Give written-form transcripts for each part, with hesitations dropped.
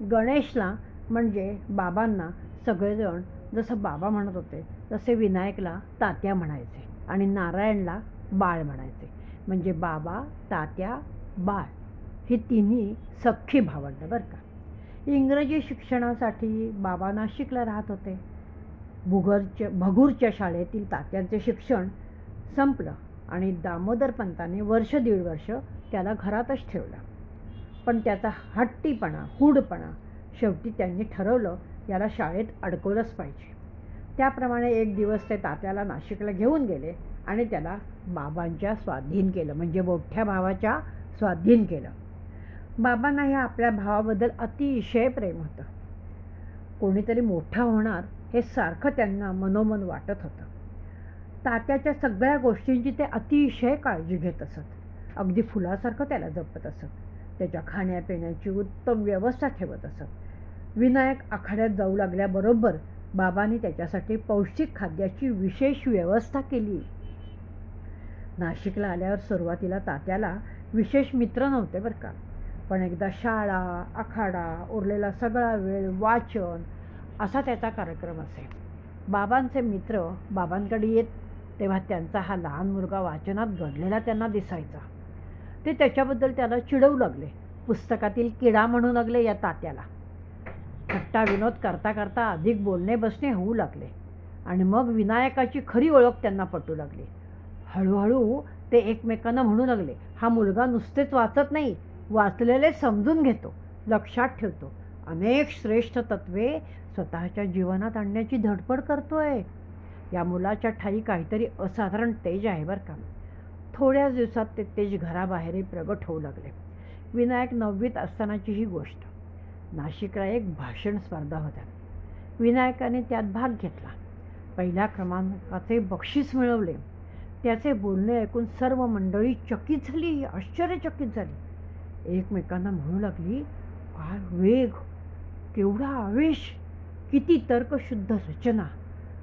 गणेशला म्हणजे बाबांना सगळेजण जसं बाबा म्हणत होते तसे विनायकला तात्या म्हणायचे आणि नारायणला बाळ म्हणायचे. म्हणजे बाबा, तात्या, बाळ ही तिन्ही सख्खी भावंडं बरं का. इंग्रजी शिक्षणासाठी बाबा नाशिकला राहत होते. भगूरच्या शाळेतील तात्यांचे शिक्षण संपलं आणि दामोदर पंतांनी वर्ष दीड वर्ष त्याला घरातच ठेवलं. पण त्याचा हट्टीपणा, हूडपणा शेवटी त्यांनी ठरवलं याला शाळेत अडकवलंच पाहिजे. त्याप्रमाणे एक दिवस ते तात्याला नाशिकला घेऊन गेले आणि त्याला बाबांच्या स्वाधीन केलं, म्हणजे मोठ्या भावाच्या स्वाधीन केलं. बाबांना ह्या आपल्या भावाबद्दल अतिशय प्रेम होतं. कोणीतरी मोठा होणार हे सारखं त्यांना मनोमन वाटत होतं. तात्याच्या सगळ्या गोष्टींची ते अतिशय काळजी घेत असत. अगदी फुलासारखं त्याला जपत असत. त्याच्या खाण्यापिण्याची उत्तम व्यवस्था ठेवत असत. विनायक आखाड्यात जाऊ लागल्याबरोबर बाबांनी त्याच्यासाठी पौष्टिक खाद्याची विशेष व्यवस्था केली. नाशिकला आल्यावर सुरुवातीला तात्याला विशेष मित्र नव्हते बरं का. पण एकदा शाळा, आखाडा, उरलेला सगळा वेळ वाचन असा त्याचा कार्यक्रम असे. बाबांचे मित्र बाबांकडे येत तेव्हा त्यांचा हा लहान मुलगा वाचनात गढलेला त्यांना दिसायचा. ते त्याच्याबद्दल त्याला चिडवू लागले. पुस्तकातील किडा म्हणू लागले या तात्याला. थट्टा विनोद करता करता अधिक बोलणे बसणे होऊ लागले आणि मग विनायकाची खरी ओळख त्यांना पटू लागली. हळूहळू ते एकमेकांना म्हणू लागले, हा मुलगा नुसतेच वाचत नाही, वाचलेले समजून घेतो, लक्षात ठेवतो, अनेक श्रेष्ठ तत्वे स्वतःच्या जीवनात आणण्याची धडपड करतोय. या मुलाच्या ठाई काहीतरी असाधारण तेज आहे बरं का. थोड्याच दिवसात ते तेज घराबाहेरही प्रगट होऊ लागले. विनायक 9वीत असतानाची ही गोष्ट. नाशिकला एक भाषण स्पर्धा होत्या. विनायकाने त्यात भाग घेतला. पहिल्या क्रमांकाचे बक्षीस मिळवले. त्याचे बोलणे ऐकून सर्व मंडळी चकित झाली, आश्चर्यचकित झाली. एकमेकांना म्हणू लागली, काय वेग, केवढा आवेश, किती तर्कशुद्ध रचना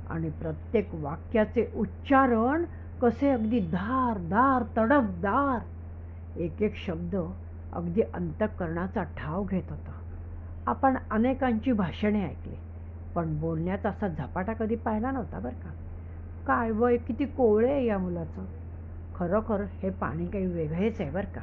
आणि प्रत्येक वाक्याचे उच्चारण कसे अगदी धारदार, तडफदार. एक एक शब्द अगदी अंतःकरणाचा ठाव घेत होता. आपण अनेकांची भाषणे ऐकली, पण बोलण्याचा असा झपाटा कधी पाहिला नव्हता बरं का. काय वय, किती कोवळे आहे या मुलाचं. खरोखर हे पाणी काही वेगळेच आहे बरं का.